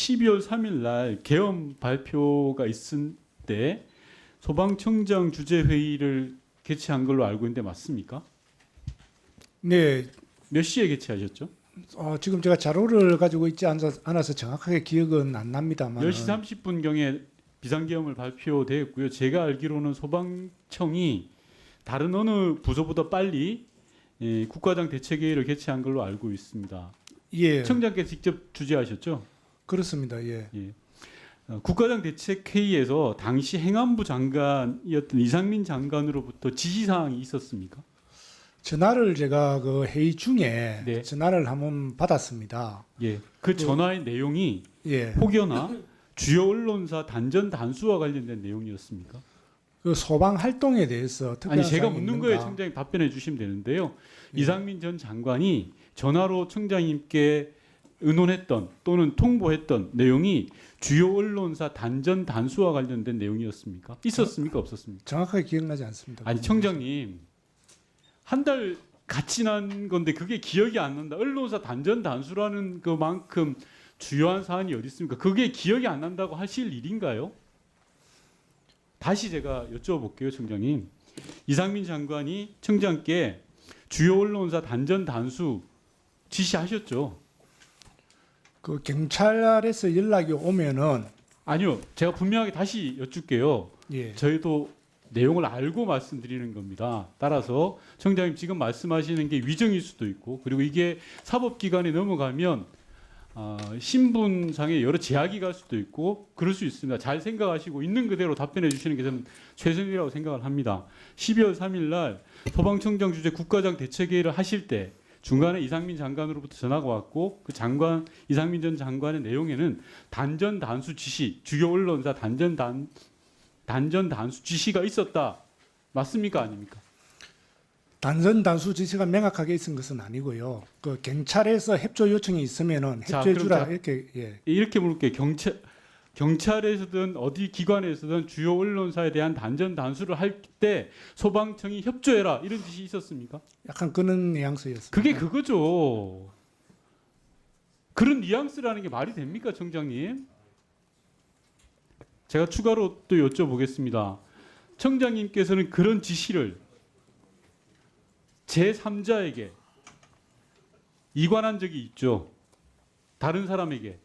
12월 3일 날 계엄 발표가 있을 때 소방청장 주재 회의를 개최한 걸로 알고 있는데 맞습니까? 네, 몇 시에 개최하셨죠? 지금 제가 자료를 가지고 있지 않아서 정확하게 기억은 안 납니다만 10시 30분경에 비상계엄을 발표되었고요. 제가 알기로는 소방청이 다른 어느 부서보다 빨리 국가장 대책회의를 개최한 걸로 알고 있습니다. 예, 청장께서 직접 주재하셨죠? 그렇습니다. 예. 국가장 대책회의에서 당시 행안부 장관이었던 이상민 장관으로부터 지시사항이 있었습니까? 전화를 제가 그 회의 중에 네. 전화를 한번 받았습니다. 예. 그 전화의 내용이 예, 혹여나 주요 언론사 단전 단수와 관련된 내용이었습니까? 그 소방 활동에 대해서 특별한 아니 제가 사항이 묻는 있는가? 거에 청장님 답변해 주시면 되는데요. 예. 이상민 전 장관이 전화로 청장님께 의논했던 또는 통보했던 내용이 주요 언론사 단전 단수와 관련된 내용이었습니까? 있었습니까? 없었습니까? 정확하게 기억나지 않습니다. 아니 청장님 한 달 같이 난 건데 그게 기억이 안 난다. 언론사 단전 단수라는 그만큼 주요한 사안이 어디 있습니까? 그게 기억이 안 난다고 하실 일인가요? 다시 제가 여쭤볼게요, 청장님. 이상민 장관이 청장께 주요 언론사 단전 단수 지시하셨죠? 그 경찰에서 연락이 오면은 아니요, 제가 분명하게 다시 여쭙게요. 예, 저희도 내용을 알고 말씀드리는 겁니다. 따라서 청장님 지금 말씀하시는 게 위정일 수도 있고 그리고 이게 사법기관에 넘어가면 신분상에 여러 제약이 갈 수도 있고 그럴 수 있습니다. 잘 생각하시고 있는 그대로 답변해 주시는 게 저는 최선이라고 생각을 합니다. 12월 3일 날 소방청장 주재 국가장 대책회의를 하실 때 중간에 이상민 장관으로부터 전화가 왔고 그 장관 이상민 전 장관의 내용에는 단전 단수 지시 주요 언론사 단전 단수 지시가 있었다. 맞습니까? 아닙니까? 단선 단수 지시가 명확하게 있은 것은 아니고요. 그 경찰에서 협조 요청이 있으면은 자, 협조해 그럼 주라 자- 이렇게 예. 이렇게 물을게요. 경찰에서든 어디 기관에서든 주요 언론사에 대한 단전 단수를 할 때 소방청이 협조해라 이런 지시 있었습니까? 약간 그런 뉘앙스였습니다. 그게 그거죠. 그런 뉘앙스라는 게 말이 됩니까, 청장님? 제가 추가로 또 여쭤보겠습니다. 청장님께서는 그런 지시를 제3자에게 이관한 적이 있죠. 다른 사람에게.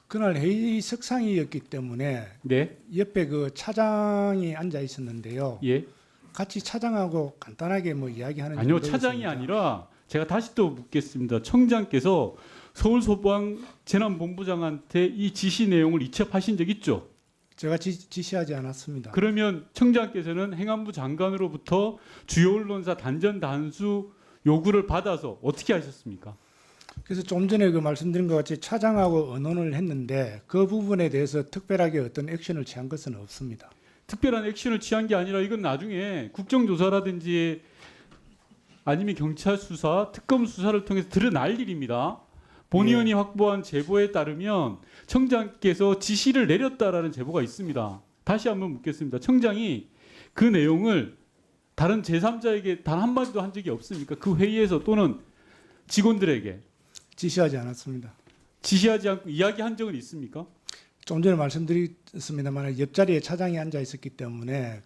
그날 회의석상이었기 때문에 네. 옆에 그 차장이 앉아 있었는데요. 예. 같이 차장하고 간단하게 뭐 이야기하는 아니요, 정도였습니다. 차장이 아니라 제가 다시 또 묻겠습니다. 청장께서 서울소방재난본부장한테 이 지시 내용을 이첩하신 적 있죠? 제가 지시하지 않았습니다. 그러면 청장께서는 행안부 장관으로부터 주요 언론사 단전 단수 요구를 받아서 어떻게 하셨습니까? 그래서 좀 전에 그 말씀드린 것 같이 차장하고 의논을 했는데 그 부분에 대해서 특별하게 어떤 액션을 취한 것은 없습니다. 특별한 액션을 취한 게 아니라 이건 나중에 국정조사라든지 아니면 경찰 수사, 특검 수사를 통해서 드러날 일입니다. 본 예. 의원이 확보한 제보에 따르면 청장께서 지시를 내렸다라는 제보가 있습니다. 다시 한번 묻겠습니다. 청장이 그 내용을 다른 제3자에게 단 한마디도 한 적이 없습니까? 그 회의에서 또는 직원들에게 지시하지 않았습니다. 지시하지 않고 이야기한 적은 있습니까? 좀 전에 말씀드렸습니다만 옆자리에 차장이 앉아 있었기 때문에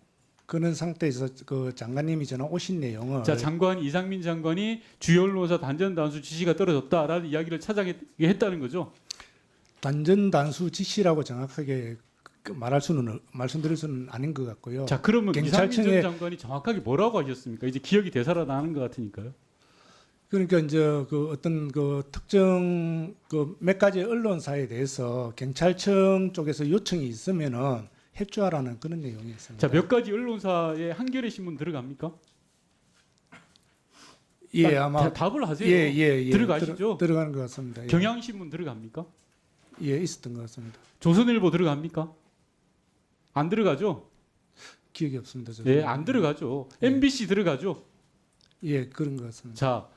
그런 상태에서 그 장관님이 전화 오신 내용을 자, 이상민 장관이 주요 언론사 단전 단수 지시가 떨어졌다라는 이야기를 차장에게 했다는 거죠. 단전 단수 지시라고 정확하게 말씀드릴 수는 아닌 것 같고요. 자, 그러면 이상민 전 경찰청에 장관이 정확하게 뭐라고 하셨습니까? 이제 기억이 되살아나는 것 같으니까요. 그러니까 이제 그 어떤 그 특정 그 몇 가지 언론사에 대해서 경찰청 쪽에서 요청이 있으면은 협조하라는 그런 내용이었습니다. 자, 몇 가지 언론사에 한겨레 신문 들어갑니까? 예, 딱 아마 답을 하세요. 예. 들어가시죠? 들어가는 것 같습니다. 예. 경향신문 들어갑니까? 예, 있었던 것 같습니다. 조선일보 들어갑니까? 안 들어가죠? 기억이 없습니다. 저도. 예, 안 들어가죠. 예. MBC 들어가죠. 예, 그런 것 같습니다. 자,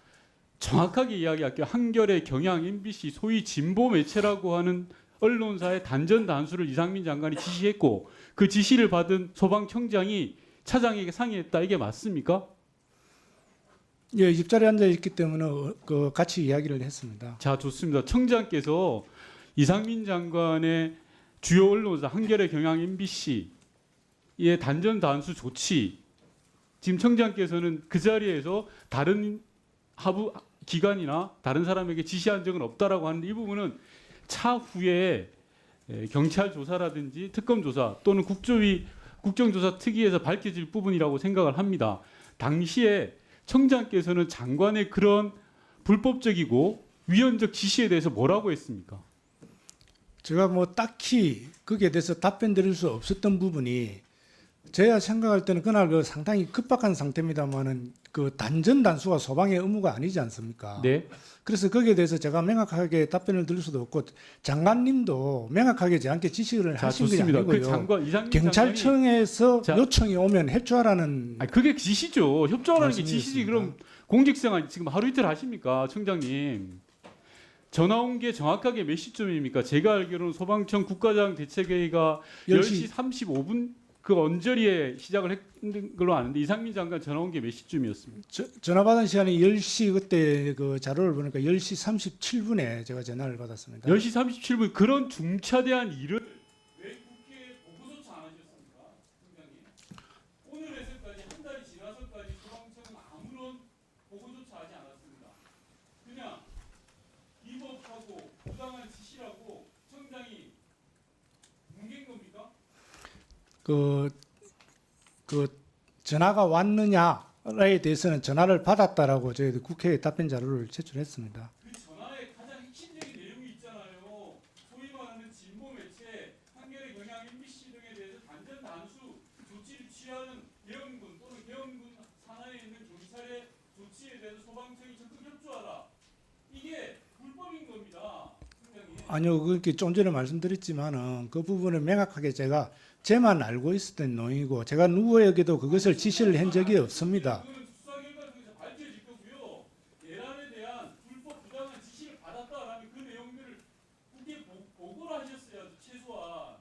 정확하게 이야기할게요. 한겨레, 경향, MBC 소위 진보 매체라고 하는 언론사의 단전 단수를 이상민 장관이 지시했고 그 지시를 받은 소방청장이 차장에게 상의했다. 이게 맞습니까? 예, 옆자리에 앉아 있기 때문에 그 같이 이야기를 했습니다. 자, 좋습니다. 청장께서 이상민 장관의 주요 언론사 한겨레, 경향, MBC의 단전 단수 조치, 지금 청장께서는 그 자리에서 다른 하부 기관이나 다른 사람에게 지시한 적은 없다라고 하는데, 이 부분은 차후에 경찰 조사라든지 특검 조사 또는 국정조사 특위에서 밝혀질 부분이라고 생각을 합니다. 당시에 청장께서는 장관의 그런 불법적이고 위헌적 지시에 대해서 뭐라고 했습니까? 제가 뭐 딱히 거기에 대해서 답변 드릴 수 없었던 부분이, 제가 생각할 때는 그날 그 상당히 급박한 상태입니다만은 그 단전 단수가 소방의 의무가 아니지 않습니까? 네. 그래서 거기에 대해서 제가 명확하게 답변을 드릴 수도 없고, 장관님도 명확하게 저한테 지시를 자, 하신 게 좋습니다. 아니고요. 그 장관 이상민 경찰청에서 자, 요청이 오면 협조하라는. 아니, 그게 지시죠. 협조하라는 게 지시지. 말씀이었습니다. 그럼 공직생활 지금 하루 이틀 하십니까, 청장님? 전화 온 게 정확하게 몇 시쯤입니까? 제가 알기로는 소방청 국가장 대책회의가 10시 35분 그 언저리에 시작을 했는 걸로 아는데, 이상민 장관 전화 온 게 몇 시쯤이었습니까? 전화 받은 시간이 10시, 그때 그 자료를 보니까 10시 37분에 제가 전화를 받았습니다. 10시 37분 그런 중차대한 일을 왜 국회에 보고조차 안 하셨습니까, 청장님? 오늘에서까지 한 달이 지나서까지 소방청은 아무런 보고조차 하지 않았습니다. 그냥 비법하고 부당한 지시라고 청장이 뭉갠 겁니까? 그 전화가 왔느냐에 대해서는 전화를 받았다라고 저희 국회에 답변 자료를 제출했습니다. 그 전화에 가장 핵심적인 내용이 있잖아요. 소위 말하는 진보 매체, 한겨레, 경향, MBC 등에 대해서 단전 단수 조치를 취하는 계엄군 또는 계엄군 산하에 있는 경찰의 조치에 대해서 소방청이 적극 협조하라. 이게 불법인 겁니다, 총장님. 아니요, 그렇게 좀 전에 말씀드렸지만은 그 부분은 명확하게 제만 알고 있었던 내용이고, 제가 누구에게도 그것을 지시를 한 적이 없습니다. 그거는 수사 결과를 통해서 밝혀질 거고요. 대란에 대한 불법 부당한 지시를 받았다라면 그 내용들을 국회에 보고를 하셨어야죠, 최소한.